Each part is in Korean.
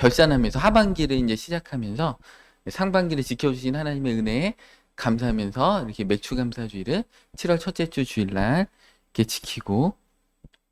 결산하면서 하반기를 이제 시작하면서 상반기를 지켜주신 하나님의 은혜에 감사하면서 이렇게 맥추감사주의를 7월 첫째 주 주일날 이렇게 지키고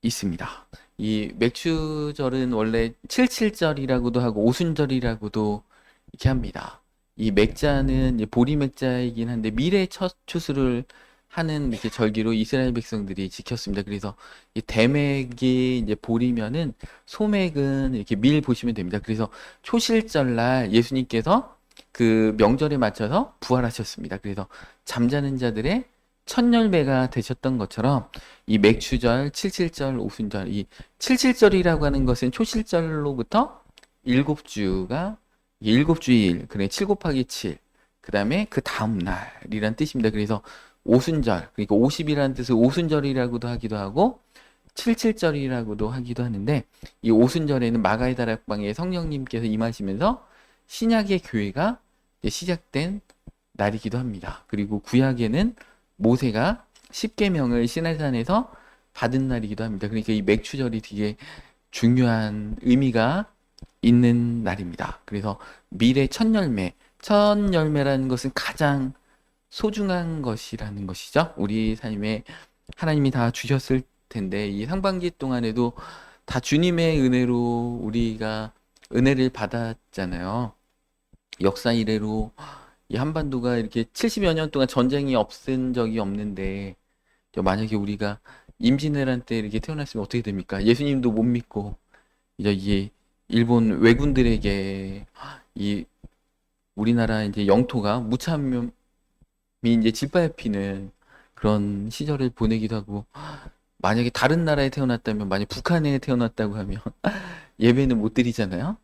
있습니다. 이 맥추절은 원래 칠칠절이라고도 하고 오순절이라고도 이렇게 합니다. 이 맥자는 이제 보리 맥자이긴 한데 밀의 첫 추수를 하는 이렇게 절기로 이스라엘 백성들이 지켰습니다. 그래서 이 대맥이 이제 보리면은 소맥은 이렇게 밀 보시면 됩니다. 그래서 초실절날 예수님께서 그 명절에 맞춰서 부활하셨습니다. 그래서 잠자는 자들의 첫 열매가 되셨던 것처럼 이 맥추절, 칠칠절, 오순절, 이 칠칠절이라고 하는 것은 초실절로부터 일곱 주가 일곱 주일, 그래 7 곱하기 7. 그다음에 그 다음 날이란 뜻입니다. 그래서 오순절, 그러니까 50이라는 뜻을 오순절이라고도 하기도 하고 칠칠절이라고도 하기도 하는데 이 오순절에는 마가의 다락방에 성령님께서 임하시면서 신약의 교회가 이제 시작된 날이기도 합니다. 그리고 구약에는 모세가 십계명을 시내산에서 받은 날이기도 합니다. 그러니까 이 맥추절이 되게 중요한 의미가 있는 날입니다. 그래서 밀의 첫 열매, 첫 열매라는 것은 가장 소중한 것이라는 것이죠. 우리 삶에 하나님이 다 주셨을 텐데 이 상반기 동안에도 다 주님의 은혜로 우리가 은혜를 받았잖아요. 역사 이래로 이 한반도가 이렇게 70여 년 동안 전쟁이 없은 적이 없는데 만약에 우리가 임진왜란 때 이렇게 태어났으면 어떻게 됩니까? 예수님도 못 믿고 이제 이게 일본 왜군들에게 이 우리나라 이제 영토가 무참히 이제 짓밟히는 그런 시절을 보내기도 하고 만약에 다른 나라에 태어났다면 만약 북한에 태어났다고 하면 예배는 못 드리잖아요.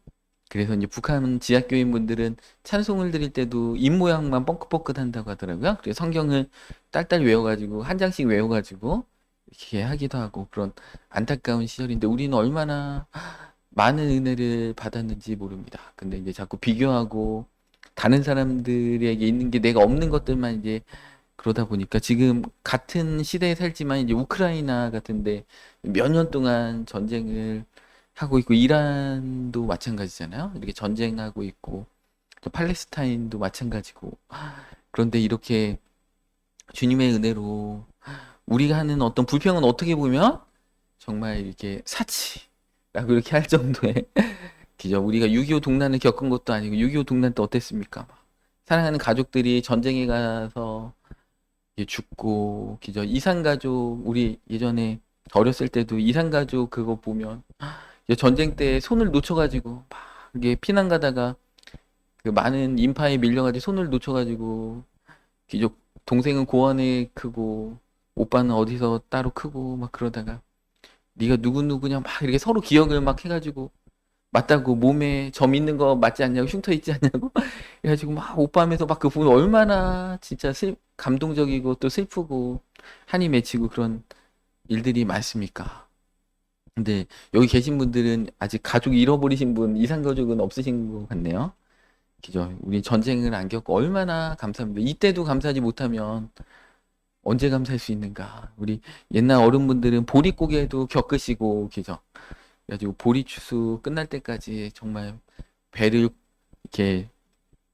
그래서 이제 북한 지하교인 분들은 찬송을 드릴 때도 입 모양만 뻥긋뻥긋 한다고 하더라고요. 그래서 성경을 딸딸 외워가지고 한 장씩 외워가지고 이렇게 하기도 하고 그런 안타까운 시절인데 우리는 얼마나 많은 은혜를 받았는지 모릅니다. 근데 이제 자꾸 비교하고 다른 사람들에게 있는 게 내가 없는 것들만 이제 그러다 보니까 지금 같은 시대에 살지만 이제 우크라이나 같은데 몇 년 동안 전쟁을 하고 있고 이란도 마찬가지잖아요. 이렇게 전쟁하고 있고 또 팔레스타인도 마찬가지고 그런데 이렇게 주님의 은혜로 우리가 하는 어떤 불평은 어떻게 보면 정말 이렇게 사치라고 이렇게 할 정도의 그죠. 우리가 6.25 동란을 겪은 것도 아니고 6.25 동란 때 어땠습니까? 사랑하는 가족들이 전쟁에 가서 죽고 그죠. 이산가족 우리 예전에 어렸을 때도 이산가족 그거 보면 이제 전쟁 때 손을 놓쳐가지고 막 이게 피난 가다가 그 많은 인파에 밀려가지고 손을 놓쳐가지고 귀족 동생은 고아원에 크고 오빠는 어디서 따로 크고 막 그러다가 네가 누구 누구냐 막 이렇게 서로 기억을 막 해가지고 맞다고 몸에 점 있는 거 맞지 않냐고 흉터 있지 않냐고 해가지고 막 오빠하면서 막 그 부분 얼마나 진짜 감동적이고 또 슬프고 한이 맺히고 그런 일들이 많습니까? 근데 여기 계신 분들은 아직 가족 잃어버리신 분, 이상 가족은 없으신 것 같네요. 그죠? 우리 전쟁을 안 겪고 얼마나 감사합니다. 이때도 감사하지 못하면 언제 감사할 수 있는가? 우리 옛날 어른분들은 보릿고개도 겪으시고, 그죠? 그래가지고 보리추수 끝날 때까지 정말 배를 이렇게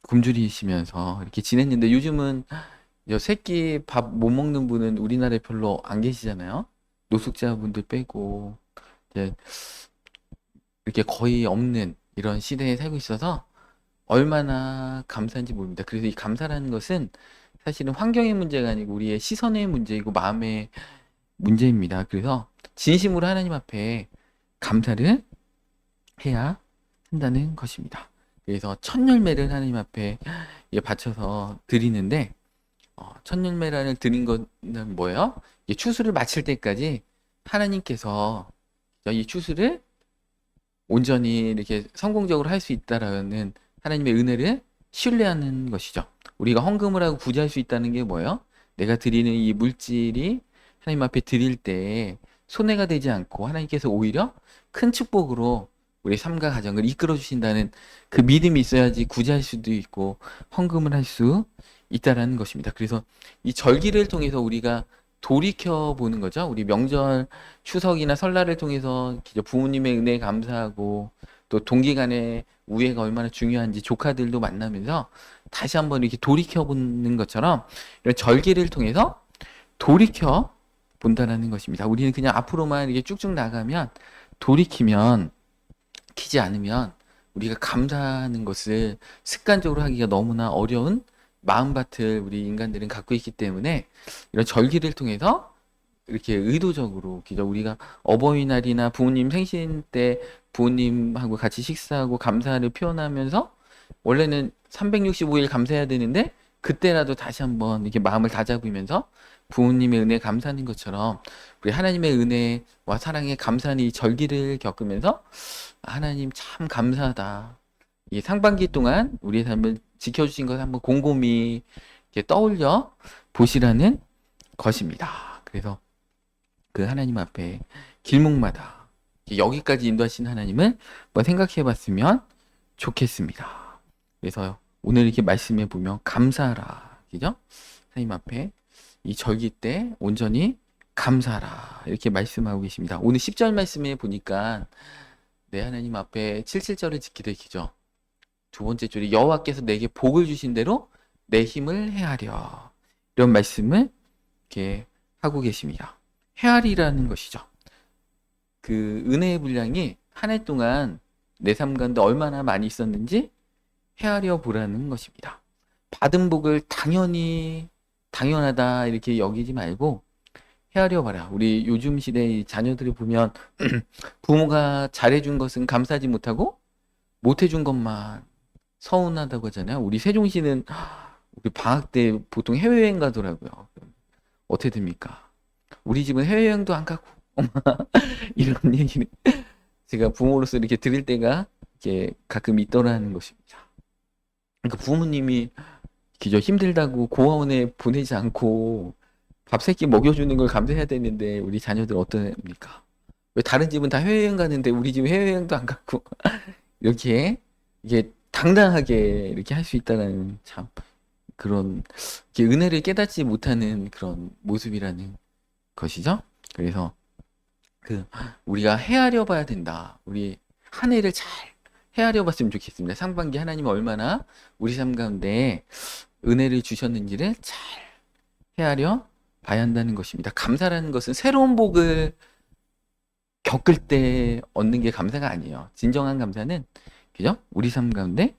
굶주리시면서 이렇게 지냈는데 요즘은 새끼 밥 못 먹는 분은 우리나라에 별로 안 계시잖아요. 노숙자분들 빼고 이제 이렇게 거의 없는 이런 시대에 살고 있어서 얼마나 감사한지 모릅니다. 그래서 이 감사라는 것은 사실은 환경의 문제가 아니고 우리의 시선의 문제이고 마음의 문제입니다. 그래서 진심으로 하나님 앞에 감사를 해야 한다는 것입니다. 그래서 첫 열매를 하나님 앞에 바쳐서 드리는데 첫 열매를 드린 것은 뭐예요? 추수를 마칠 때까지 하나님께서 이 추수를 온전히 이렇게 성공적으로 할 수 있다라는 하나님의 은혜를 신뢰하는 것이죠. 우리가 헌금을 하고 구제할 수 있다는 게 뭐예요? 내가 드리는 이 물질이 하나님 앞에 드릴 때 손해가 되지 않고 하나님께서 오히려 큰 축복으로 우리 삶과 가정을 이끌어 주신다는 그 믿음이 있어야지 구제할 수도 있고 헌금을 할 수 있다라는 것입니다. 그래서 이 절기를 통해서 우리가 돌이켜 보는 거죠. 우리 명절, 추석이나 설날을 통해서 부모님의 은혜에 감사하고 또 동기 간의 우애가 얼마나 중요한지 조카들도 만나면서 다시 한번 이렇게 돌이켜 보는 것처럼 이런 절기를 통해서 돌이켜 본다라는 것입니다. 우리는 그냥 앞으로만 이렇게 쭉쭉 나가면 돌이키면 키지 않으면 우리가 감사하는 것을 습관적으로 하기가 너무나 어려운 마음밭을 우리 인간들은 갖고 있기 때문에 이런 절기를 통해서 이렇게 의도적으로 그죠? 우리가 어버이날이나 부모님 생신 때 부모님하고 같이 식사하고 감사를 표현하면서 원래는 365일 감사해야 되는데 그때라도 다시 한번 이렇게 마음을 다잡으면서 부모님의 은혜 감사하는 것처럼 우리 하나님의 은혜와 사랑에 감사하는 이 절기를 겪으면서 하나님 참 감사하다. 이 상반기 동안 우리의 삶을 지켜주신 것을 한번 곰곰이 이렇게 떠올려 보시라는 것입니다. 그래서 그 하나님 앞에 길목마다 여기까지 인도하신 하나님을 한번 생각해 봤으면 좋겠습니다. 그래서 오늘 이렇게 말씀해 보면 감사하라. 그죠? 하나님 앞에 이 절기 때 온전히 감사하라. 이렇게 말씀하고 계십니다. 오늘 10절 말씀에 보니까 내 하나님 앞에 77절을 지키되 기죠. 두 번째 줄이 여호와께서 내게 복을 주신 대로 내 힘을 헤아려. 이런 말씀을 이렇게 하고 계십니다. 헤아리라는 것이죠. 그 은혜의 분량이 한 해 동안 내 삶 가운데 얼마나 많이 있었는지 헤아려 보라는 것입니다. 받은 복을 당연히 당연하다 이렇게 여기지 말고 헤아려 봐라. 우리 요즘 시대의 자녀들을 보면 부모가 잘해준 것은 감사하지 못하고 못해준 것만 서운하다고 하잖아요. 우리 세종시는 우리 방학 때 보통 해외여행 가더라고요. 어떻게 됩니까? 우리 집은 해외여행도 안 가고 이런 얘기는 제가 부모로서 이렇게 들을 때가 이렇게 가끔 있더라는 것입니다. 그러니까 부모님이 기저 힘들다고 고아원에 보내지 않고 밥 세 끼 먹여주는 걸 감사해야 되는데 우리 자녀들 어떻습니까? 왜 다른 집은 다 해외여행 가는데 우리 집은 해외여행도 안 가고 이렇게 이게 당당하게 이렇게 할 수 있다는 참 그런 은혜를 깨닫지 못하는 그런 모습이라는 것이죠. 그래서 우리가 헤아려 봐야 된다. 우리 한 해를 잘 헤아려 봤으면 좋겠습니다. 상반기 하나님은 얼마나 우리 삶 가운데 은혜를 주셨는지를 잘 헤아려 봐야 한다는 것입니다. 감사라는 것은 새로운 복을 겪을 때 얻는 게 감사가 아니에요. 진정한 감사는 그죠? 우리 삶 가운데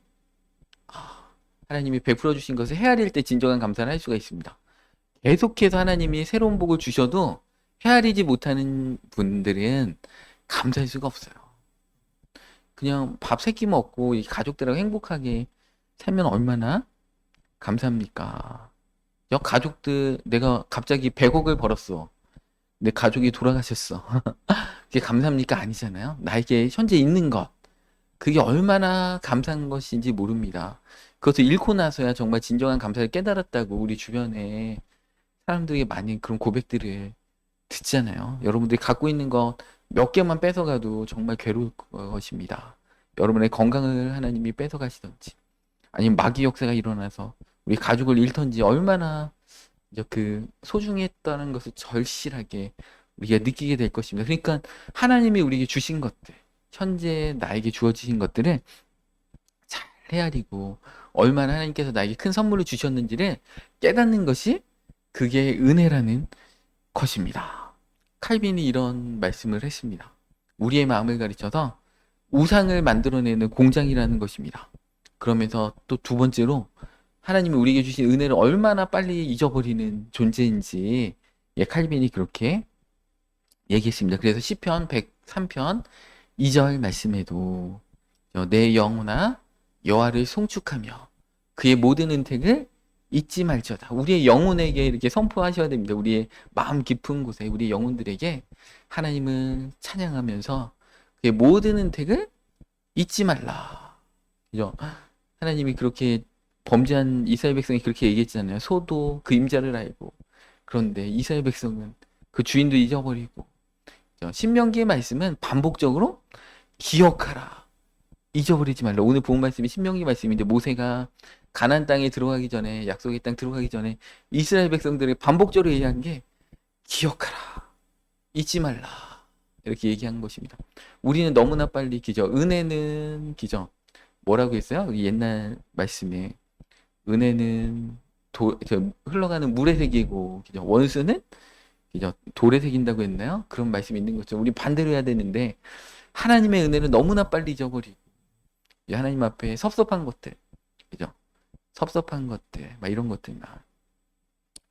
하나님이 베풀어 주신 것을 헤아릴 때 진정한 감사를 할 수가 있습니다. 계속해서 하나님이 새로운 복을 주셔도 헤아리지 못하는 분들은 감사할 수가 없어요. 그냥 밥 세 끼 먹고 이 가족들하고 행복하게 살면 얼마나 감사합니까? 가족들 내가 갑자기 100억을 벌었어. 내 가족이 돌아가셨어. 그게 감사합니까? 아니잖아요. 나에게 현재 있는 것. 그게 얼마나 감사한 것인지 모릅니다. 그것을 잃고 나서야 정말 진정한 감사를 깨달았다고 우리 주변에 사람들이 많이 그런 고백들을 듣잖아요. 여러분들이 갖고 있는 것 몇 개만 뺏어가도 정말 괴로울 것입니다. 여러분의 건강을 하나님이 뺏어가시던지 아니면 마귀 역사가 일어나서 우리 가족을 잃던지 얼마나 그 소중했다는 것을 절실하게 우리가 느끼게 될 것입니다. 그러니까 하나님이 우리에게 주신 것들, 현재 나에게 주어지신 것들을 잘 헤아리고 얼마나 하나님께서 나에게 큰 선물을 주셨는지를 깨닫는 것이 그게 은혜라는 것입니다. 칼빈이 이런 말씀을 했습니다. 우리의 마음을 가르쳐서 우상을 만들어내는 공장이라는 것입니다. 그러면서 또 두 번째로 하나님이 우리에게 주신 은혜를 얼마나 빨리 잊어버리는 존재인지 칼빈이 그렇게 얘기했습니다. 그래서 시편 103편 2절 말씀에도 내 영혼아 여호와를 송축하며 그의 모든 은택을 잊지 말지어다. 우리의 영혼에게 이렇게 선포하셔야 됩니다. 우리의 마음 깊은 곳에 우리 영혼들에게 하나님을 찬양하면서 그의 모든 은택을 잊지 말라. 그죠? 하나님이 그렇게 범죄한 이스라엘 백성이 그렇게 얘기했잖아요. 소도 그 임자를 알고. 그런데 이스라엘 백성은 그 주인도 잊어버리고. 신명기의 말씀은 반복적으로 기억하라. 잊어버리지 말라. 오늘 본 말씀이 신명기 말씀인데 모세가 가나안 땅에 들어가기 전에 약속의 땅 들어가기 전에 이스라엘 백성들에게 반복적으로 얘기한 게 기억하라. 잊지 말라. 이렇게 얘기한 것입니다. 우리는 너무나 빨리 기죠. 은혜는 기죠. 뭐라고 했어요? 우리 옛날 말씀에 은혜는 흘러가는 물의 색이고 기죠. 원수는 기죠. 돌의 색인다고 했나요? 그런 말씀이 있는 거죠. 우리 반대로 해야 되는데 하나님의 은혜는 너무나 빨리 잊어버리고 하나님 앞에 섭섭한 것들, 그죠? 섭섭한 것들, 막 이런 것들만.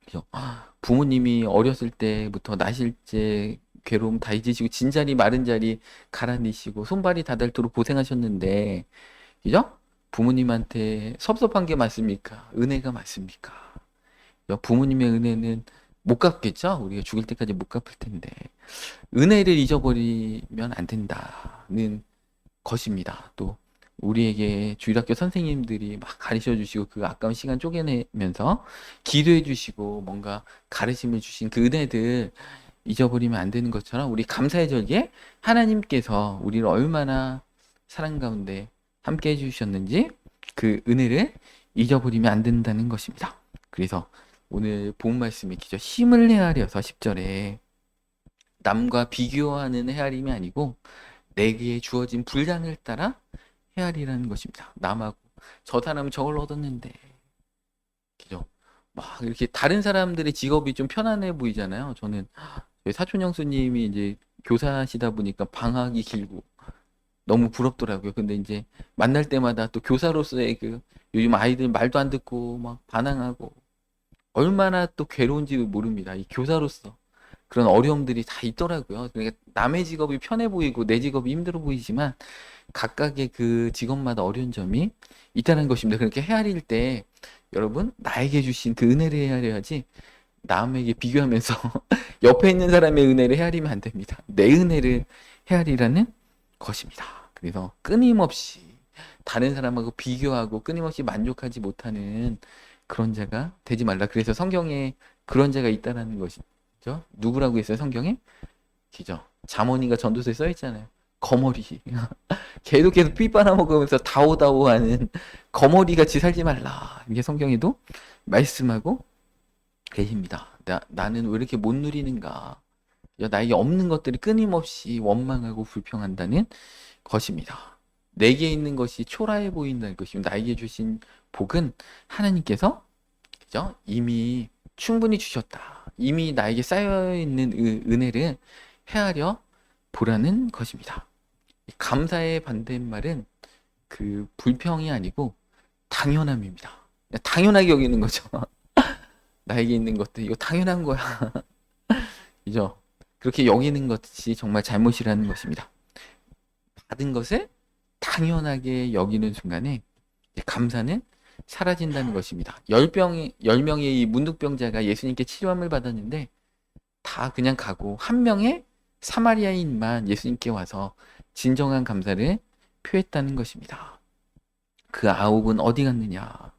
그죠? 부모님이 어렸을 때부터 나실 때 괴로움 다 잊으시고 진자리 마른 자리 갈아내시고 손발이 다 닳도록 고생하셨는데, 그죠? 부모님한테 섭섭한 게 맞습니까? 은혜가 맞습니까? 그죠? 부모님의 은혜는 못 갚겠죠? 우리가 죽을 때까지 못 갚을 텐데 은혜를 잊어버리면 안 된다는 것입니다. 또 우리에게 주일학교 선생님들이 막 가르쳐 주시고 그 아까운 시간 쪼개내면서 기도해 주시고 뭔가 가르침을 주신 그 은혜들 잊어버리면 안 되는 것처럼 우리 감사의 절기에 하나님께서 우리를 얼마나 사랑 가운데 함께 해주셨는지 그 은혜를 잊어버리면 안 된다는 것입니다. 그래서 오늘 본 말씀이 기죠. 힘을 헤아려서 10절에 남과 비교하는 헤아림이 아니고 내게 주어진 분량을 따라 헤아리라는 것입니다. 남하고 저 사람은 저걸 얻었는데 그죠? 막 이렇게 다른 사람들의 직업이 좀 편안해 보이잖아요. 저는 저희 사촌 형수님이 이제 교사시다 보니까 방학이 길고 너무 부럽더라고요. 근데 이제 만날 때마다 또 교사로서의 그 요즘 아이들 말도 안 듣고 막 반항하고 얼마나 또 괴로운지 모릅니다. 이 교사로서 그런 어려움들이 다 있더라고요. 그러니까 남의 직업이 편해 보이고 내 직업이 힘들어 보이지만 각각의 그 직업마다 어려운 점이 있다는 것입니다. 그렇게 헤아릴 때 여러분 나에게 주신 그 은혜를 헤아려야지 남에게 비교하면서 옆에 있는 사람의 은혜를 헤아리면 안 됩니다. 내 은혜를 헤아리라는 것입니다. 그래서 끊임없이 다른 사람하고 비교하고 끊임없이 만족하지 못하는 그런 자가 되지 말라. 그래서 성경에 그런 자가 있다라는 것이죠. 누구라고 했어요? 성경에? 기죠. 잠언이가 전도서에 써 있잖아요. 거머리. 계속 삐 빨아먹으면서 다오다오하는 거머리같이 살지 말라. 이게 성경에도 말씀하고 계십니다. 나는 왜 이렇게 못 누리는가? 나에게 없는 것들이 끊임없이 원망하고 불평한다는 것입니다. 내게 있는 것이 초라해 보인다는 것입니다. 나에게 주신 복은 하나님께서 그죠? 이미 충분히 주셨다. 이미 나에게 쌓여있는 은혜를 헤아려 보라는 것입니다. 감사의 반대말은 그 불평이 아니고 당연함입니다. 당연하게 여기는 거죠. 나에게 있는 것들 이거 당연한 거야. 그죠? 그렇게 여기는 것이 정말 잘못이라는 것입니다. 받은 것을 당연하게 여기는 순간에 감사는 사라진다는 것입니다. 10명의 이 문둥병자가 예수님께 치료함을 받았는데 다 그냥 가고 한 명의 사마리아인만 예수님께 와서 진정한 감사를 표했다는 것입니다. 그 아홉은 어디 갔느냐?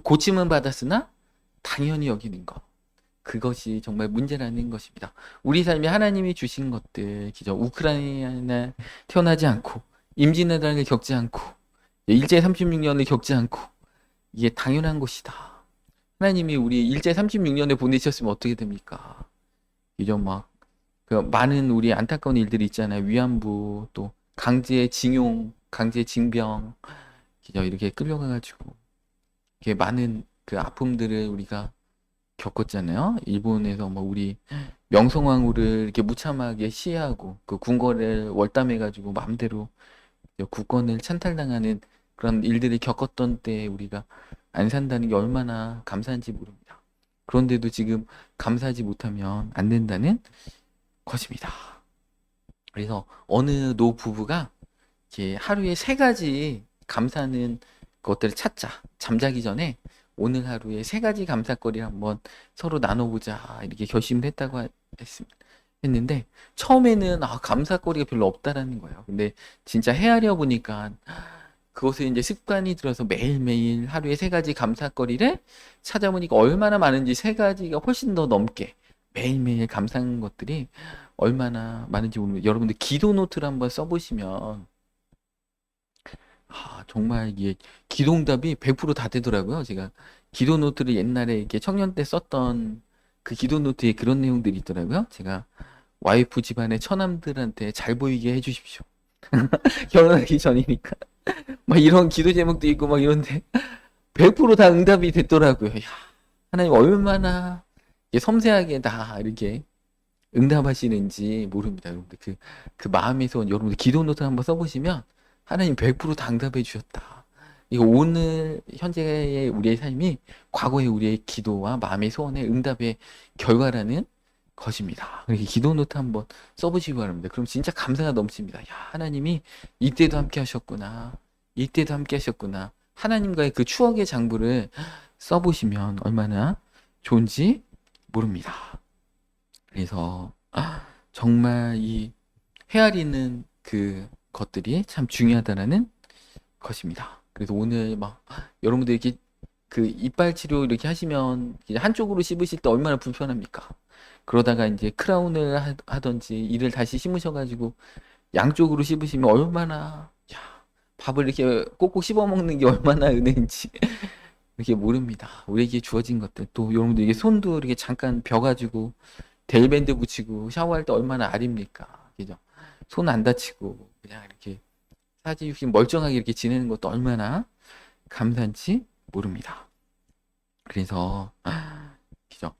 고침은 받았으나 당연히 여기는 것. 그것이 정말 문제라는 것입니다. 우리 삶에 하나님이 주신 것들, 기죠. 우크라이나에 태어나지 않고 임진왜란을 겪지 않고 일제 36년을 겪지 않고 이게 당연한 것이다. 하나님이 우리 일제 36년에 보내셨으면 어떻게 됩니까? 이죠 막 그 많은 우리 안타까운 일들이 있잖아요. 위안부 또 강제 징용, 강제 징병, 그죠? 이렇게 끌려가가지고 이렇게 많은 그 아픔들을 우리가 겪었잖아요. 일본에서 뭐 우리 명성황후를 이렇게 무참하게 시해하고 그 궁궐을 월담해가지고 마음대로 국권을 찬탈당하는 그런 일들을 겪었던 때 우리가 안 산다는 게 얼마나 감사한지 모릅니다. 그런데도 지금 감사하지 못하면 안 된다는 것입니다. 그래서 어느 노부부가 이렇게 하루에 3가지 감사하는 것들을 찾자. 잠자기 전에 오늘 하루에 3가지 감사거리를 한번 서로 나눠보자. 이렇게 결심을 했다고 했는데 처음에는 감사거리가 별로 없다라는 거예요. 근데 진짜 헤아려 보니까 그것을 이제 습관이 들어서 매일매일 하루에 3가지 감사거리를 찾아보니까 얼마나 많은지 3가지가 훨씬 더 넘게 매일매일 감사한 것들이 얼마나 많은지 모르겠어요. 여러분들 기도 노트를 한번 써보시면 정말 이게 기도응답이 100%다 되더라고요. 제가 기도 노트를 옛날에 이렇게 청년 때 썼던 그 기도 노트에 그런 내용들이 있더라고요. 제가 와이프 집안의 처남들한테 잘 보이게 해주십시오. 결혼하기 전이니까. 막 이런 기도 제목도 있고 막 이런데 100%다 응답이 됐더라고요. 야, 하나님 얼마나 이게 섬세하게 다 이렇게 응답하시는지 모릅니다. 여러분들 그 마음에서 여러분들 기도 노트 한번 써보시면 하나님 100%다 응답해 주셨다. 이거 오늘 현재의 우리의 삶이 과거의 우리의 기도와 마음의 소원의 응답의 결과라는 것입니다. 이렇게 기도 노트 한번 써보시기 바랍니다. 그럼 진짜 감사가 넘칩니다. 야, 하나님이 이때도 함께 하셨구나. 이때도 함께 하셨구나. 하나님과의 그 추억의 장부를 써보시면 얼마나 좋은지 모릅니다. 그래서 정말 이 헤아리는 그 것들이 참 중요하다라는 것입니다. 그래서 오늘 막 여러분들 이렇게 그 이빨 치료 이렇게 하시면 이제 한쪽으로 씹으실 때 얼마나 불편합니까? 그러다가 이제 크라운을 하든지 이를 다시 심으셔가지고 양쪽으로 씹으시면 얼마나 야, 밥을 이렇게 꼭꼭 씹어 먹는 게 얼마나 은혜인지 이렇게 모릅니다. 우리에게 주어진 것들 또 여러분들 이게 손도 이렇게 잠깐 벼가지고 델밴드 붙이고 샤워할 때 얼마나 아립니까? 그죠? 손 안 다치고 그냥 이렇게 사지육식 멀쩡하게 이렇게 지내는 것도 얼마나 감사한지 모릅니다. 그래서 그죠?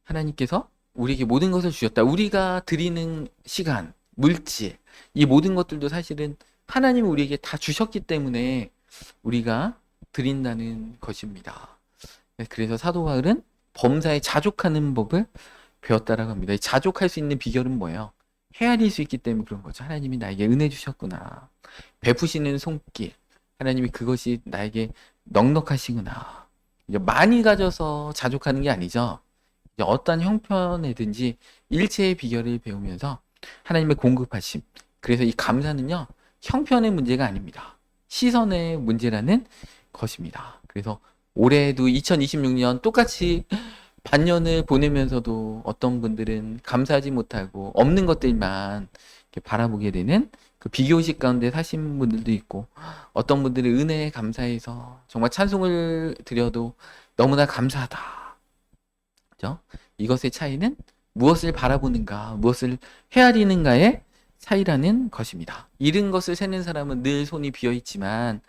하나님께서 우리에게 모든 것을 주셨다. 우리가 드리는 시간, 물질, 이 모든 것들도 사실은 하나님이 우리에게 다 주셨기 때문에 우리가 드린다는 것입니다. 그래서 사도 바울은 범사에 자족하는 법을 배웠다라고 합니다. 이 자족할 수 있는 비결은 뭐예요? 헤아릴 수 있기 때문에 그런 거죠. 하나님이 나에게 은혜 주셨구나. 베푸시는 손길. 하나님이 그것이 나에게 넉넉하시구나. 이제 많이 가져서 자족하는 게 아니죠. 이제 어떤 형편이든지 일체의 비결을 배우면서 하나님의 공급하심. 그래서 이 감사는요, 형편의 문제가 아닙니다. 시선의 문제라는 것입니다. 그래서 올해도 2026년 똑같이 반년을 보내면서도 어떤 분들은 감사하지 못하고 없는 것들만 이렇게 바라보게 되는 그 비교의식 가운데 사신 분들도 있고 어떤 분들은 은혜에 감사해서 정말 찬송을 드려도 너무나 감사하다. 그죠? 이것의 차이는 무엇을 바라보는가, 무엇을 헤아리는가의 차이라는 것입니다. 잃은 것을 세는 사람은 늘 손이 비어 있지만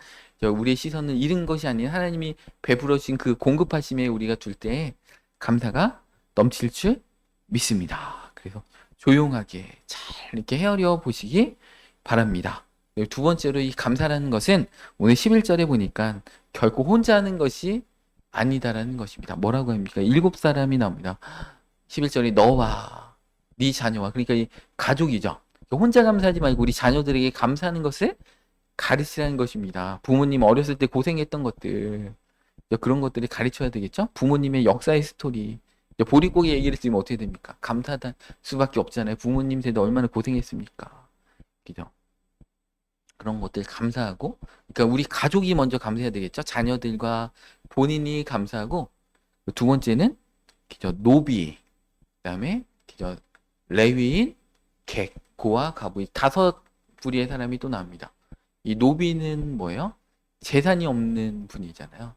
우리의 시선은 잃은 것이 아닌 하나님이 베풀어 주신 그 공급하심에 우리가 둘 때 감사가 넘칠 줄 믿습니다. 그래서 조용하게 잘 이렇게 헤아려 보시기 바랍니다. 두 번째로 이 감사라는 것은 오늘 11절에 보니까 결코 혼자 하는 것이 아니다라는 것입니다. 뭐라고 합니까? 7사람이 나옵니다. 11절에 너와 네 자녀와, 그러니까 이 가족이죠. 혼자 감사하지 말고 우리 자녀들에게 감사하는 것을 가르치라는 것입니다. 부모님 어렸을 때 고생했던 것들, 그런 것들을 가르쳐야 되겠죠? 부모님의 역사의 스토리. 보릿고개 얘기를 드리면 어떻게 됩니까? 감사할 수밖에 없잖아요. 부모님 세대 얼마나 고생했습니까? 그죠? 그런 것들 감사하고, 그러니까 우리 가족이 먼저 감사해야 되겠죠? 자녀들과 본인이 감사하고, 두 번째는 그죠? 노비, 그다음에 그죠? 레위인, 객, 고와 가부, 5부리의 사람이 또 나옵니다. 이 노비는 뭐예요? 재산이 없는 분이잖아요.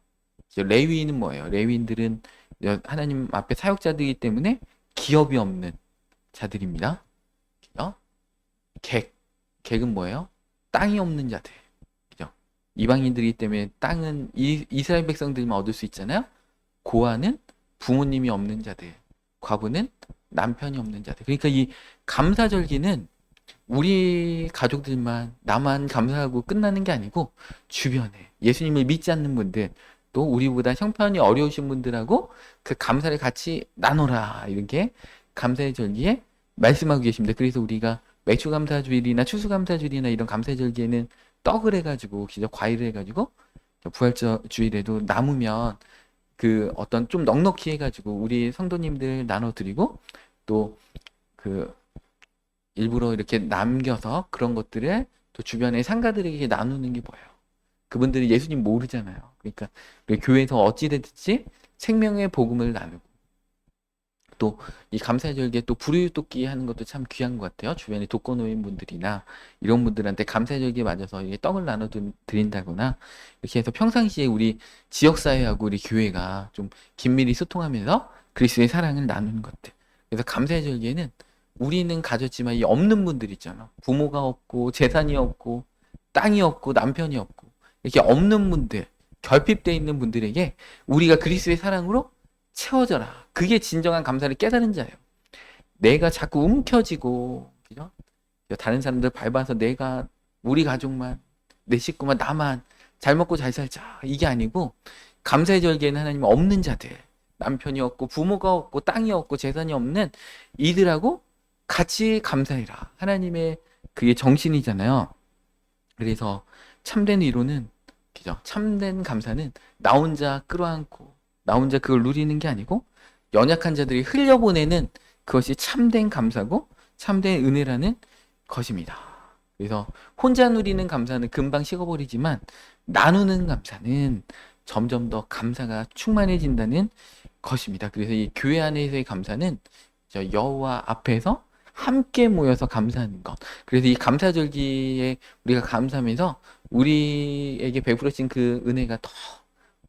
레위인은 뭐예요? 레위인들은 하나님 앞에 사역자들이기 때문에 기업이 없는 자들입니다. 객은 뭐예요? 땅이 없는 자들. 그죠? 이방인들이기 때문에 땅은 이스라엘 백성들만 얻을 수 있잖아요. 고아는 부모님이 없는 자들. 과부는 남편이 없는 자들. 그러니까 이 감사절기는 우리 가족들만 나만 감사하고 끝나는 게 아니고 주변에 예수님을 믿지 않는 분들 또 우리보다 형편이 어려우신 분들하고 그 감사를 같이 나눠라 이렇게 감사의 절기에 말씀하고 계십니다. 그래서 우리가 맥주감사주일이나 추수감사주일이나 이런 감사절기에는 떡을 해가지고 기저 과일을 해가지고 부활주일에도 남으면 그 어떤 좀 넉넉히 해가지고 우리 성도님들 나눠드리고 또 그 일부러 이렇게 남겨서 그런 것들을 또 주변의 상가들에게 나누는 게 뭐예요? 그분들이 예수님 모르잖아요. 그러니까 교회에서 어찌됐든지 생명의 복음을 나누고 또 이 감사의 절기에 또 불우유돕기 하는 것도 참 귀한 것 같아요. 주변에 독거노인 분들이나 이런 분들한테 감사의 절기에 맞아서 이게 떡을 나눠 드린다거나 이렇게 해서 평상시에 우리 지역사회하고 우리 교회가 좀 긴밀히 소통하면서 그리스도의 사랑을 나누는 것들. 그래서 감사의 절기에는 우리는 가졌지만 이 없는 분들 있잖아. 부모가 없고 재산이 없고 땅이 없고 남편이 없고 이렇게 없는 분들, 결핍되어 있는 분들에게 우리가 그리스도의 사랑으로 채워져라. 그게 진정한 감사를 깨달은 자예요. 내가 자꾸 움켜쥐고, 그죠? 다른 사람들 밟아서 내가, 우리 가족만, 내 식구만, 나만 잘 먹고 잘 살자. 이게 아니고, 감사의 절개는 하나님 없는 자들, 남편이 없고, 부모가 없고, 땅이 없고, 재산이 없는 이들하고 같이 감사해라. 하나님의 그게 정신이잖아요. 그래서 참된 위로는, 그죠? 참된 감사는 나 혼자 끌어안고, 나 혼자 그걸 누리는 게 아니고, 연약한 자들이 흘려보내는 그것이 참된 감사고 참된 은혜라는 것입니다. 그래서 혼자 누리는 감사는 금방 식어버리지만 나누는 감사는 점점 더 감사가 충만해진다는 것입니다. 그래서 이 교회 안에서의 감사는 여호와 앞에서 함께 모여서 감사하는 것. 그래서 이 감사절기에 우리가 감사하면서 우리에게 베풀어진 그 은혜가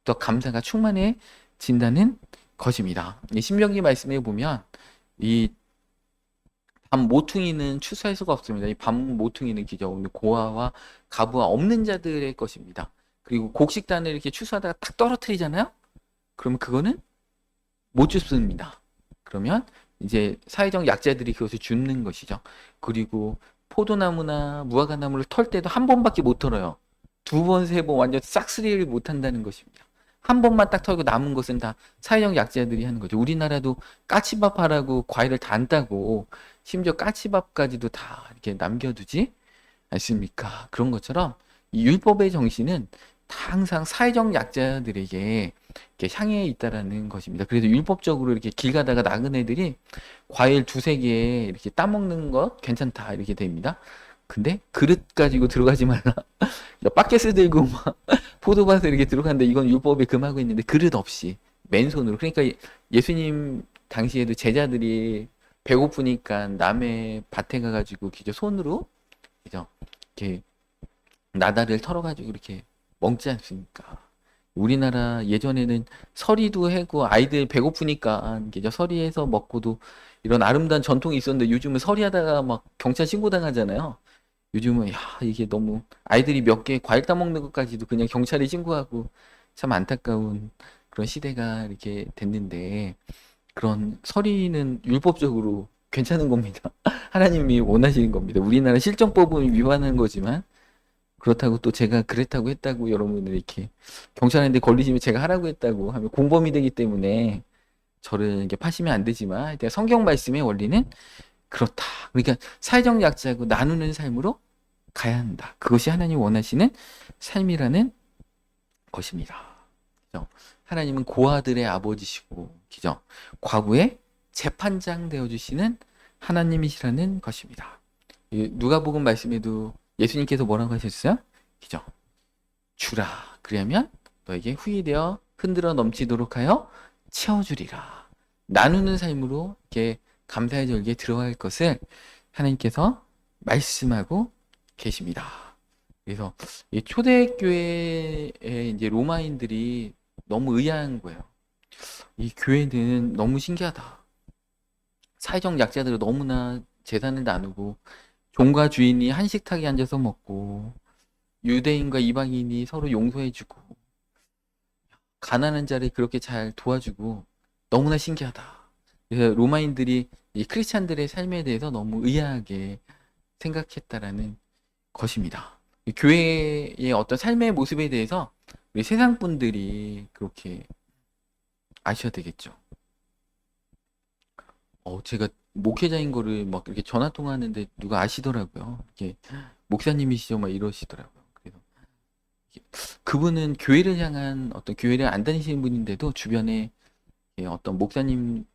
더 감사가 충만해진다는 것입니다. 이 신명기 말씀에 보면 이 밤 모퉁이는 추수할 수가 없습니다. 이 밤 모퉁이는 기죠. 고아와 가부와 없는 자들의 것입니다. 그리고 곡식단을 이렇게 추수하다가 탁 떨어뜨리잖아요. 그러면 그거는 못 줍습니다. 그러면 이제 사회적 약자들이 그것을 줍는 것이죠. 그리고 포도나무나 무화과나무를 털 때도 한 번밖에 못 털어요. 두 번, 세 번 완전 싹쓸이를 못 한다는 것입니다. 한 번만 딱 털고 남은 것은 다 사회적 약자들이 하는 거죠. 우리나라도 까치밥 하라고 과일을 다 안 따고 심지어 까치밥까지도 다 이렇게 남겨두지 않습니까? 그런 것처럼 이 율법의 정신은 다 항상 사회적 약자들에게 이렇게 향해 있다라는 것입니다. 그래서 율법적으로 이렇게 길 가다가 나그네들이 과일 두세 개 이렇게 따먹는 것 괜찮다 이렇게 됩니다. 근데 그릇 가지고 들어가지 말라. 바켓을 들고 막 포도밭에 이렇게 들어갔는데 이건 율법에 금하고 있는데 그릇 없이 맨손으로. 그러니까 예수님 당시에도 제자들이 배고프니까 남의 밭에 가가지고 기저 손으로 그죠 이렇게 나다를 털어가지고 이렇게 먹지 않습니까? 우리나라 예전에는 서리도 해고 아이들 배고프니까 그죠 서리해서 먹고도 이런 아름다운 전통이 있었는데 요즘은 서리하다가 막 경찰 신고당하잖아요. 요즘은 야 이게 너무 아이들이 몇 개 과일 따먹는 것까지도 그냥 경찰에 신고하고 참 안타까운 그런 시대가 이렇게 됐는데 그런 서리는 율법적으로 괜찮은 겁니다. 하나님이 원하시는 겁니다. 우리나라 실정법은 위반하는 거지만 그렇다고 또 제가 그랬다고 했다고 여러분들 이렇게 경찰한테 걸리시면 제가 하라고 했다고 하면 공범이 되기 때문에 저를 이렇게 파시면 안 되지만 일단 성경 말씀의 원리는 그렇다. 그러니까 사회적 약자고 나누는 삶으로 가야 한다. 그것이 하나님 원하시는 삶이라는 것입니다. 그죠? 하나님은 고아들의 아버지시고, 그죠? 과부의 재판장 되어주시는 하나님이시라는 것입니다. 누가복음 말씀에도 예수님께서 뭐라고 하셨어요? 그죠? 주라. 그러면 너에게 후히되어 흔들어 넘치도록 하여 채워주리라. 나누는 삶으로 이렇게 감사의 절기에 들어갈 것을 하나님께서 말씀하고 계십니다. 그래서 이 초대교회에 이제 로마인들이 너무 의아한 거예요. 이 교회는 너무 신기하다. 사회적 약자들은 너무나 재산을 나누고 종과 주인이 한 식탁에 앉아서 먹고 유대인과 이방인이 서로 용서해주고 가난한 자를 그렇게 잘 도와주고 너무나 신기하다. 그래서 로마인들이 이 크리스찬들의 삶에 대해서 너무 의아하게 생각했다라는 것입니다. 교회의 어떤 삶의 모습에 대해서 우리 세상 분들이 그렇게 아셔야 되겠죠. 제가 목회자인 거를 막 이렇게 전화 통화하는데 누가 아시더라고요. 이렇게 목사님이시죠, 막 이러시더라고요. 그래서 그분은 교회를 향한 어떤 교회를 안 다니시는 분인데도 주변에 어떤 목사님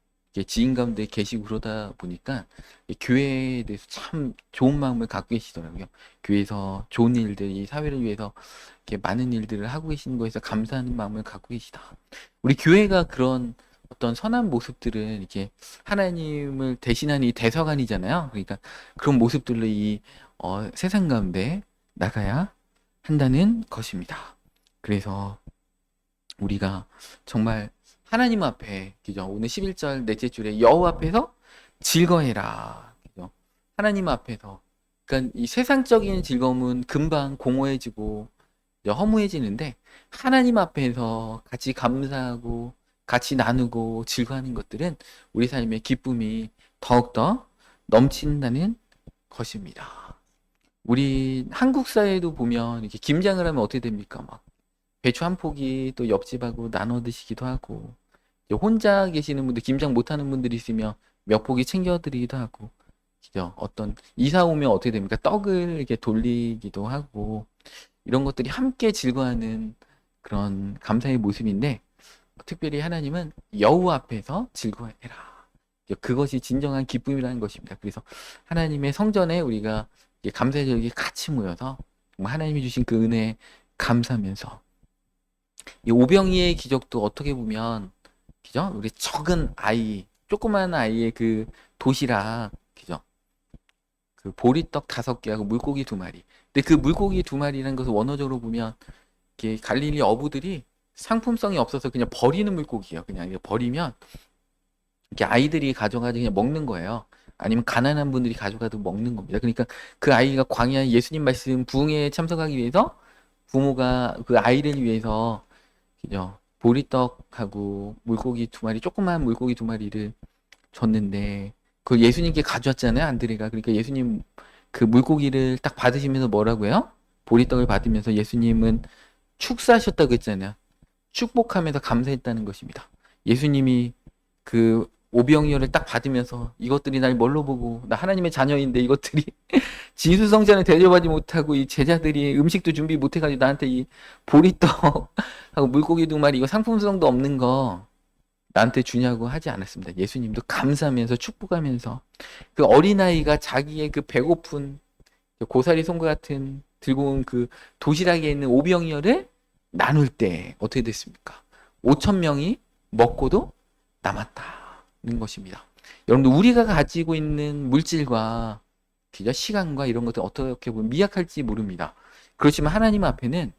지인 가운데 계시고 그러다 보니까 교회에 대해서 참 좋은 마음을 갖고 계시더라고요. 교회에서 좋은 일들, 이 사회를 위해서 이렇게 많은 일들을 하고 계시는 거에서 감사하는 마음을 갖고 계시다. 우리 교회가 그런 어떤 선한 모습들은 이렇게 하나님을 대신한 이 대서관이잖아요. 그러니까 그런 모습들로 이 세상 가운데 나가야 한다는 것입니다. 그래서 우리가 정말 하나님 앞에, 그죠? 오늘 11절 넷째 줄에 여호와 앞에서 즐거해라. 하나님 앞에서. 그러니까 이 세상적인 즐거움은 금방 공허해지고 이제 허무해지는데 하나님 앞에서 같이 감사하고 같이 나누고 즐거워하는 것들은 우리 삶의 기쁨이 더욱더 넘친다는 것입니다. 우리 한국 사회도 보면 이렇게 김장을 하면 어떻게 됩니까? 막 배추 한 포기 또 옆집하고 나눠 드시기도 하고 혼자 계시는 분들 김장 못하는 분들이 있으면 몇 포기 챙겨드리기도 하고 그죠? 어떤 이사 오면 어떻게 됩니까? 떡을 이렇게 돌리기도 하고 이런 것들이 함께 즐거워하는 그런 감사의 모습인데 특별히 하나님은 여호와 앞에서 즐거워해라. 그것이 진정한 기쁨이라는 것입니다. 그래서 하나님의 성전에 우리가 감사의 절기 같이 모여서 하나님이 주신 그 은혜에 감사하면서 이 오병이의 기적도 어떻게 보면 그죠? 우리 적은 아이, 조그만 아이의 그 도시락, 그죠? 그 보리떡 5개하고 물고기 2마리. 근데 그 물고기 2마리라는 것을 원어적으로 보면 이게 갈릴리 어부들이 상품성이 없어서 그냥 버리는 물고기예요. 그냥 이게 버리면 이렇게 아이들이 가져가서 그냥 먹는 거예요. 아니면 가난한 분들이 가져가도 먹는 겁니다. 그러니까 그 아이가 광야 예수님 말씀 부흥회에 참석하기 위해서 부모가 그 아이를 위해서 그죠? 보리떡하고 물고기 2마리, 조그만 물고기 2마리를 줬는데 그걸 예수님께 가져왔잖아요, 안드레가. 그러니까 예수님 그 물고기를 딱 받으시면서 뭐라고요? 보리떡을 받으면서 예수님은 축사하셨다고 했잖아요. 축복하면서 감사했다는 것입니다. 예수님이 그 오병이어를 딱 받으면서 이것들이 날 뭘로 보고 나 하나님의 자녀인데 이것들이 진수성찬을 대접하지 못하고 이 제자들이 음식도 준비 못해가지고 나한테 이 보리떡하고 물고기 2마리 이거 상품성도 없는 거 나한테 주냐고 하지 않았습니다. 예수님도 감사하면서 축복하면서 그 어린아이가 자기의 그 배고픈 고사리 손과 같은 들고 온 그 도시락에 있는 오병이어를 나눌 때 어떻게 됐습니까? 5천 명이 먹고도 남았다는 것입니다. 여러분들 우리가 가지고 있는 물질과 그죠? 시간과 이런 것들 어떻게 보면 미약할지 모릅니다. 그렇지만 하나님 앞에는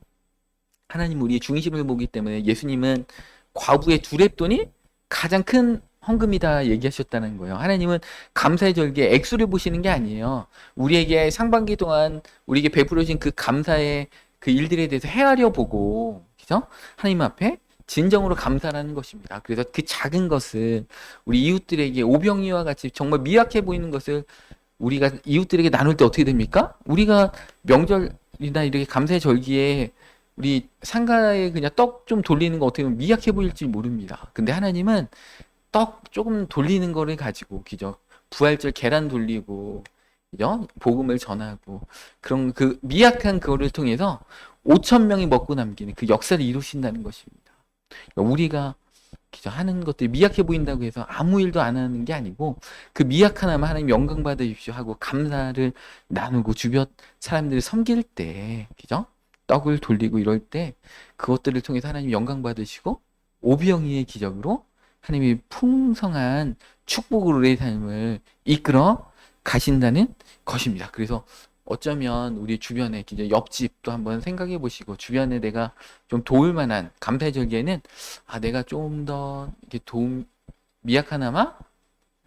하나님 우리의 중심을 보기 때문에 예수님은 과부의 2렙돈이 가장 큰 헌금이다 얘기하셨다는 거예요. 하나님은 감사의 절기에 액수를 보시는 게 아니에요. 우리에게 상반기 동안 우리에게 베풀어 주신 그 감사의 그 일들에 대해서 헤아려 보고 그죠? 하나님 앞에 진정으로 감사라는 것입니다. 그래서 그 작은 것을 우리 이웃들에게 오병이와 같이 정말 미약해 보이는 것을 우리가 이웃들에게 나눌 때 어떻게 됩니까? 우리가 명절이나 이렇게 감사의 절기에 우리 상가에 그냥 떡 좀 돌리는 거 어떻게 보면 미약해 보일지 모릅니다. 근데 하나님은 떡 조금 돌리는 거를 가지고 그죠? 부활절 계란 돌리고 그죠? 복음을 전하고 그런 그 미약한 그거를 통해서 5천 명이 먹고 남기는 그 역사를 이루신다는 것입니다. 그러니까 우리가 그죠? 하는 것들이 미약해 보인다고 해서 아무 일도 안 하는 게 아니고 그 미약하나마 하나님 영광 받으십시오 하고 감사를 나누고 주변 사람들을 섬길 때 그죠? 떡을 돌리고 이럴 때 그것들을 통해서 하나님 영광 받으시고 오병이의 기적으로 하나님이 풍성한 축복으로 우리의 삶을 이끌어 가신다는 것입니다. 그래서 어쩌면 우리 주변에 이제 옆집도 한번 생각해 보시고 주변에 내가 좀 도울 만한 감사의 절기에는 내가 좀 더 이렇게 도움 미약하나마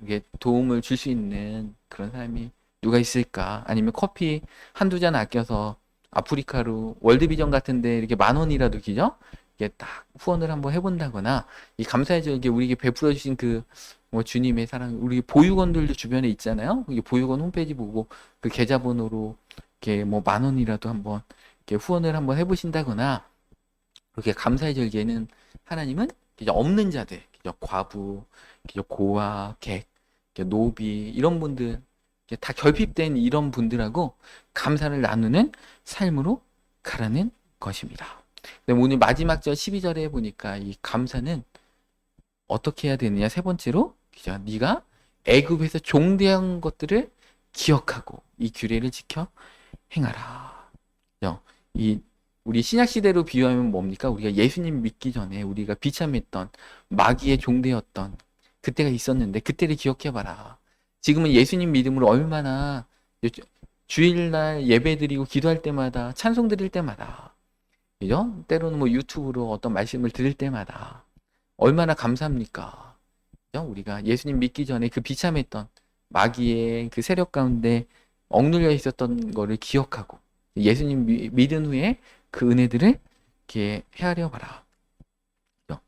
이게 도움을 줄 수 있는 그런 사람이 누가 있을까? 아니면 커피 한두 잔 아껴서 아프리카로 월드비전 같은데 이렇게 10,000원이라도 기죠? 이게 딱 후원을 한번 해본다거나 이 감사의 절기 우리에게 베풀어 주신 그 뭐 주님의 사랑 우리 보육원들도 주변에 있잖아요. 이게 보육원 홈페이지 보고 그 계좌번호로 이렇게 뭐 10,000원이라도 한번 이렇게 후원을 한번 해보신다거나 그렇게 감사의 절기에는 하나님은 이제 없는 자들, 과부, 고아, 객, 노비 이런 분들 다 결핍된 이런 분들하고 감사를 나누는 삶으로 가라는 것입니다. 오늘 마지막 절 12절에 보니까 이 감사는 어떻게 해야 되느냐 세 번째로 네가 애굽에서 종대한 것들을 기억하고 이 규례를 지켜 행하라. 이 우리 신약 시대로 비유하면 뭡니까? 우리가 예수님 믿기 전에 우리가 비참했던 마귀의 종되었던 그때가 있었는데 그때를 기억해봐라. 지금은 예수님 믿음으로 얼마나 주일날 예배드리고 기도할 때마다 찬송 드릴 때마다 그죠? 때로는 뭐 유튜브로 어떤 말씀을 들을 때마다 얼마나 감사합니까? 그죠? 우리가 예수님 믿기 전에 그 비참했던 마귀의 그 세력 가운데 억눌려 있었던 거를 기억하고 예수님 믿은 후에 그 은혜들을 이렇게 헤아려 봐라. 그죠?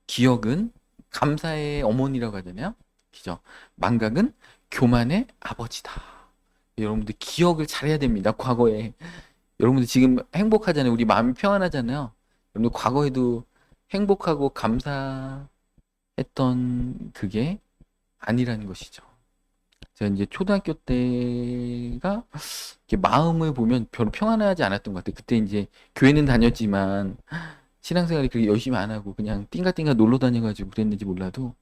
기억은 감사의 어머니라고 하잖아요. 그죠? 망각은 교만의 아버지다. 여러분들 기억을 잘해야 됩니다. 과거에 여러분들 지금 행복하잖아요. 우리 마음이 평안하잖아요. 여러분들 과거에도 행복하고 감사했던 그게 아니라는 것이죠. 제가 이제 초등학교 때가 이렇게 마음을 보면 별로 평안하지 않았던 것 같아요. 그때 이제 교회는 다녔지만 신앙생활이 그렇게 열심히 안 하고 그냥 띵가띵가 놀러 다녀가지고 그랬는지 몰라도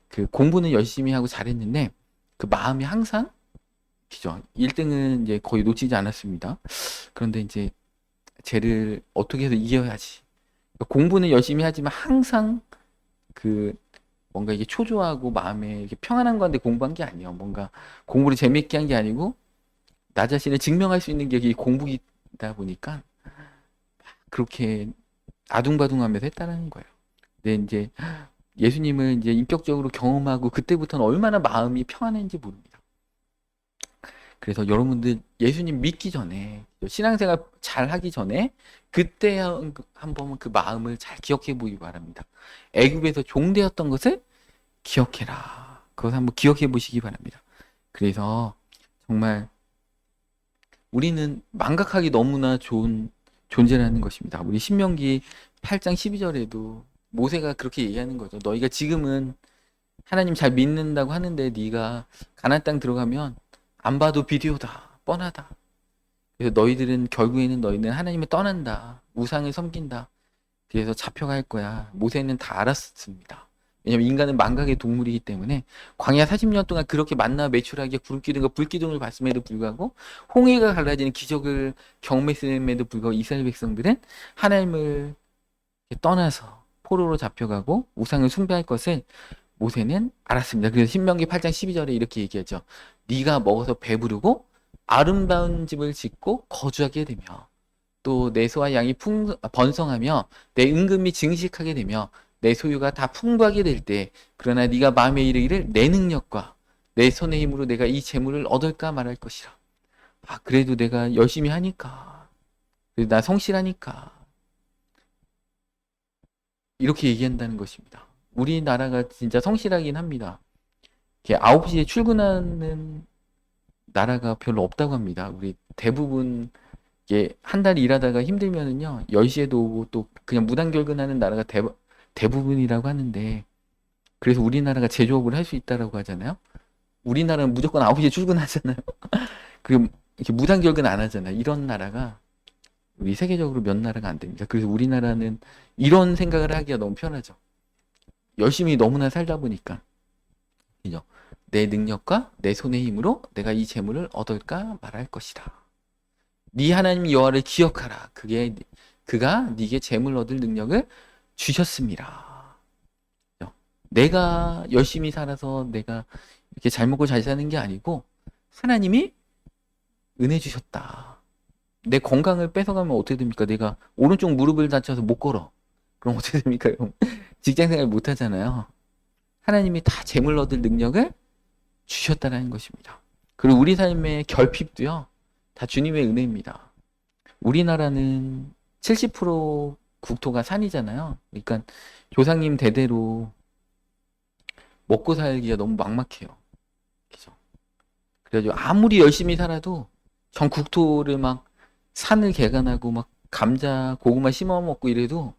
그 공부는 열심히 하고 잘했는데 그 마음이 항상 그죠. 1등은 이제 거의 놓치지 않았습니다. 그런데 이제 쟤를 어떻게 해서 이겨야지. 그러니까 공부는 열심히 하지만 항상 그 뭔가 이게 초조하고 마음에 이렇게 평안한 건데 공부한 게 아니에요. 뭔가 공부를 재밌게 한 게 아니고 나 자신을 증명할 수 있는 게 이게 공부이다 보니까 그렇게 아둥바둥하면서 했다는 거예요. 근데 이제 예수님을 이제 인격적으로 경험하고 그때부터는 얼마나 마음이 평안했는지 모릅니다. 그래서 여러분들 예수님 믿기 전에 신앙생활 잘 하기 전에 그때 한번 그 마음을 잘 기억해 보기 바랍니다. 애굽에서 종되었던 것을 기억해라. 그것을 한번 기억해 보시기 바랍니다. 그래서 정말 우리는 망각하기 너무나 좋은 존재라는 것입니다. 우리 신명기 8장 12절에도 모세가 그렇게 얘기하는 거죠. 너희가 지금은 하나님 잘 믿는다고 하는데 네가 가나안 땅 들어가면 안 봐도 비디오다. 뻔하다. 그래서 결국에는 너희는 하나님을 떠난다. 우상을 섬긴다. 그래서 잡혀갈 거야. 모세는 다 알았습니다. 왜냐면 인간은 망각의 동물이기 때문에 광야 40년 동안 그렇게 만나 매출하게 구름기둥과 불기둥을 봤음에도 불구하고 홍해가 갈라지는 기적을 경험했음에도 불구하고 이스라엘 백성들은 하나님을 떠나서 포로로 잡혀가고 우상을 숭배할 것을 모세는 알았습니다. 그래서 신명기 8장 12절에 이렇게 얘기하죠. 네가 먹어서 배부르고 아름다운 집을 짓고 거주하게 되며 또 내 소와 양이 번성하며 내 은금이 증식하게 되며 내 소유가 다 풍부하게 될 때 그러나 네가 마음에 이르기를 내 능력과 내 손의 힘으로 내가 이 재물을 얻을까 말할 것이라. 아 그래도 내가 열심히 하니까 그래도 나 성실하니까 이렇게 얘기한다는 것입니다. 우리나라가 진짜 성실하긴 합니다. 이렇게 9시에 출근하는 나라가 별로 없다고 합니다. 우리 대부분 이게 한 달 일하다가 힘들면은요 10시에도 오고 또 그냥 무단결근하는 나라가 대부분이라고 하는데 그래서 우리나라가 제조업을 할 수 있다라고 하잖아요. 우리나라는 무조건 9시에 출근하잖아요. 그리고 이렇게 무단결근 안 하잖아요. 이런 나라가 우리 세계적으로 몇 나라가 안 됩니다. 그래서 우리나라는 이런 생각을 하기가 너무 편하죠. 열심히 너무나 살다 보니까 그죠? 내 능력과 내 손의 힘으로 내가 이 재물을 얻을까 말할 것이다. 네 하나님 여호와를 기억하라. 그가 네게 재물 얻을 능력을 주셨습니다. 내가 열심히 살아서 내가 이렇게 잘 먹고 잘 사는 게 아니고 하나님이 은혜 주셨다. 내 건강을 뺏어가면 어떻게 됩니까? 내가 오른쪽 무릎을 다쳐서 못 걸어. 그럼 어떻게 됩니까? 직장생활 못 하잖아요. 하나님이 다 재물 얻을 능력을 주셨다는 것입니다. 그리고 우리 삶의 결핍도요. 다 주님의 은혜입니다. 우리나라는 70% 국토가 산이잖아요. 그러니까 조상님 대대로 먹고 살기가 너무 막막해요. 그죠? 그래가지고 아무리 열심히 살아도 전 국토를 막 산을 개간하고 막 감자, 고구마 심어 먹고 이래도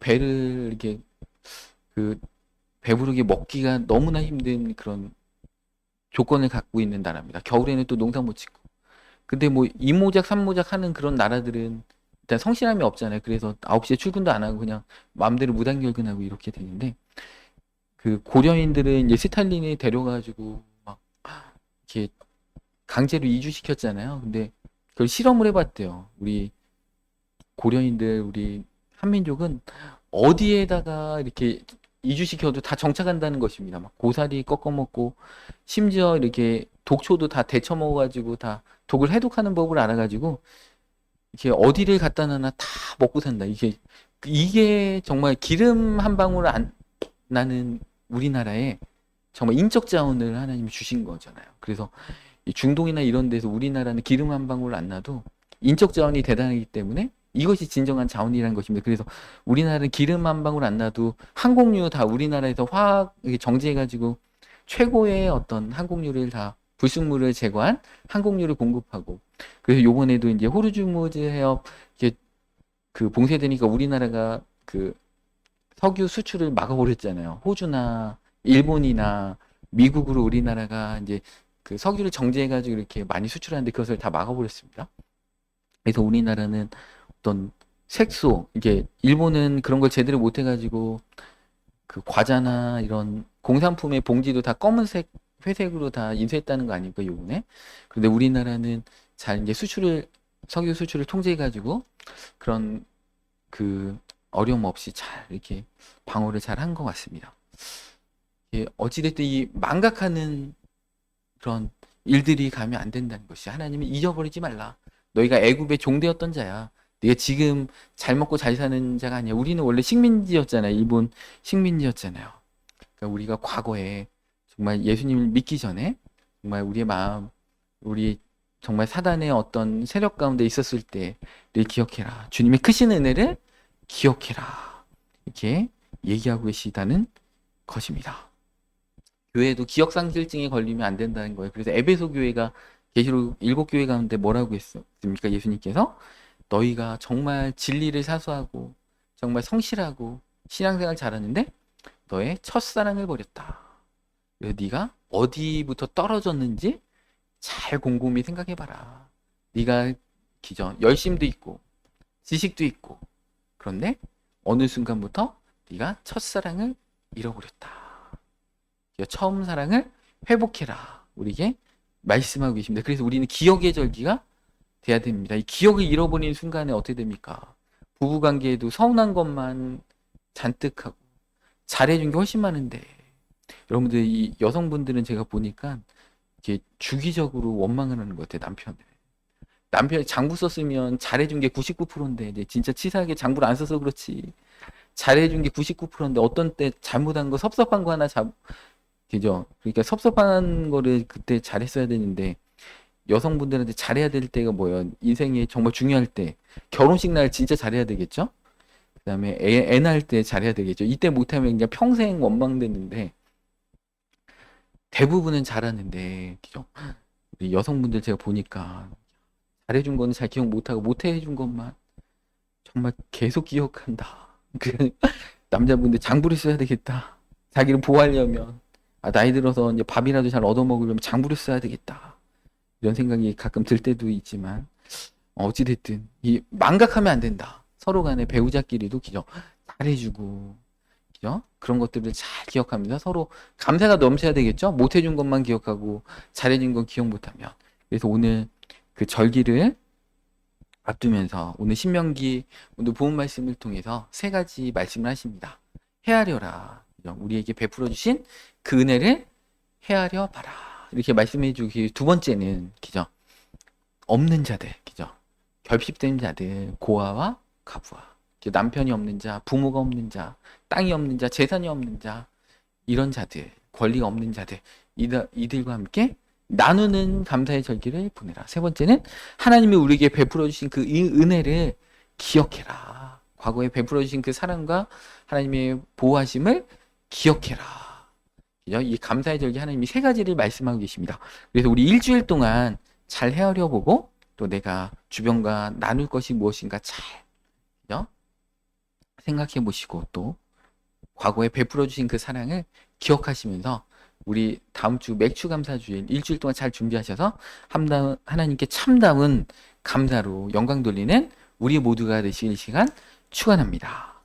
배를 이렇게 그 배부르게 먹기가 너무나 힘든 그런 조건을 갖고 있는 나라입니다. 겨울에는 또 농사 못 짓고. 근데 뭐 이모작 삼모작 하는 그런 나라들은 일단 성실함이 없잖아요. 그래서 9시에 출근도 안 하고 그냥 마음대로 무단결근하고 이렇게 되는데 그 고려인들은 이제 스탈린이 데려가지고 막 이렇게 강제로 이주시켰잖아요. 근데 그걸 실험을 해봤대요. 우리 고려인들, 우리 한민족은 어디에다가 이렇게 이주시켜도 다 정착한다는 것입니다. 막 고사리 꺾어 먹고 심지어 이렇게 독초도 다 데쳐 먹어가지고 다 독을 해독하는 법을 알아가지고 이렇게 어디를 갖다 놔나 다 먹고 산다. 이게 정말 기름 한 방울 안 나는 우리나라에 정말 인적 자원을 하나님이 주신 거잖아요. 그래서 이 중동이나 이런 데서 우리나라는 기름 한 방울 안 나도 인적 자원이 대단하기 때문에 이것이 진정한 자원이라는 것입니다. 그래서 우리나라는 기름 한 방울 안 나도 항공유 다 우리나라에서 화학 정제해가지고 최고의 어떤 항공유를 다 불순물을 제거한 항공유를 공급하고, 그래서 요번에도 이제 호르무즈 해협 이게 그 봉쇄되니까 우리나라가 그 석유 수출을 막아버렸잖아요. 호주나 일본이나 미국으로 우리나라가 이제 그 석유를 정제해가지고 이렇게 많이 수출하는데 그것을 다 막아버렸습니다. 그래서 우리나라는 어떤 색소, 이게 일본은 그런 걸 제대로 못해가지고 그 과자나 이런 공산품의 봉지도 다 검은색, 회색으로 다 인쇄했다는 거 아닙니까, 요번에? 그런데 우리나라는 잘 이제 석유 수출을 통제해가지고 그런 그 어려움 없이 잘 이렇게 방어를 잘 한 것 같습니다. 예, 어찌됐든 이 망각하는 그런 일들이 가면 안 된다는 것이, 하나님이 잊어버리지 말라. 너희가 애굽의 종되었던 자야. 네가 지금 잘 먹고 잘 사는 자가 아니야. 우리는 원래 식민지였잖아요. 일본 식민지였잖아요. 그러니까 우리가 과거에 정말 예수님을 믿기 전에 정말 우리의 마음, 우리 정말 사단의 어떤 세력 가운데 있었을 때를 기억해라. 주님의 크신 은혜를 기억해라. 이렇게 얘기하고 계시다는 것입니다. 교회도 기억상실증에 걸리면 안 된다는 거예요. 그래서 에베소 교회가 계시록 7교회 가운데 뭐라고 했습니까? 예수님께서 너희가 정말 진리를 사수하고 정말 성실하고 신앙생활 잘하는데 너의 첫사랑을 버렸다. 그래서 네가 어디부터 떨어졌는지 잘 곰곰이 생각해봐라. 네가 열심도 있고 지식도 있고, 그런데 어느 순간부터 네가 첫사랑을 잃어버렸다. 처음 사랑을 회복해라. 우리에게 말씀하고 계십니다. 그래서 우리는 기억의 절기가 돼야 됩니다. 이 기억을 잃어버리는 순간에 어떻게 됩니까? 부부관계에도 서운한 것만 잔뜩 하고 잘해준 게 훨씬 많은데, 여러분들 이 여성분들은 제가 보니까 이게 주기적으로 원망을 하는 것 같아요. 남편이 장부 썼으면 잘해준 게 99%인데 이제 진짜 치사하게 장부를 안 써서 그렇지 잘해준 게 99%인데 어떤 때 잘못한 거 섭섭한 거 하나 그죠? 그러니까 섭섭한 거를 그때 잘했어야 되는데, 여성분들한테 잘해야 될 때가 뭐예요? 인생에 정말 중요할 때, 결혼식 날 진짜 잘해야 되겠죠? 그다음에 애 낳을 때 잘해야 되겠죠? 이때 못하면 그냥 평생 원망되는데, 대부분은 잘하는데, 그죠? 우리 여성분들 제가 보니까 잘해준 거는 잘 기억 못하고 못해준 것만 정말 계속 기억한다. 그 남자분들 장부를 써야 되겠다. 자기를 보호하려면, 나이 들어서 이제 밥이라도 잘 얻어먹으려면 장부를 써야 되겠다. 이런 생각이 가끔 들 때도 있지만, 어찌됐든 이 망각하면 안 된다. 서로 간에 배우자끼리도 그죠? 잘해주고, 그죠? 그런 것들을 잘 기억하면서 서로 감사가 넘쳐야 되겠죠? 못해준 것만 기억하고 잘해준 건 기억 못하면. 그래서 오늘 그 절기를 앞두면서 오늘 신명기 오늘 본 말씀을 통해서 3가지 말씀을 하십니다. 헤아려라. 그죠? 우리에게 베풀어 주신 그 은혜를 헤아려 봐라. 이렇게 말씀해 주기. 2번째는 그죠? 없는 자들, 그죠? 결핍된 자들, 고아와 과부와, 남편이 없는 자, 부모가 없는 자, 땅이 없는 자, 재산이 없는 자, 이런 자들, 권리가 없는 자들, 이들과 함께 나누는 감사의 절기를 보내라. 3번째는 하나님이 우리에게 베풀어 주신 그 은혜를 기억해라. 과거에 베풀어 주신 그 사랑과 하나님의 보호하심을 기억해라. 이 감사의 절기 하나님이 3가지를 말씀하고 계십니다. 그래서 우리 일주일 동안 잘 헤아려 보고, 또 내가 주변과 나눌 것이 무엇인가 잘 생각해 보시고, 또 과거에 베풀어 주신 그 사랑을 기억하시면서 우리 다음 주 맥주 감사 주일 일주일 동안 잘 준비하셔서 하나님께 참다운 감사로 영광 돌리는 우리 모두가 되시길 시간 축원합니다.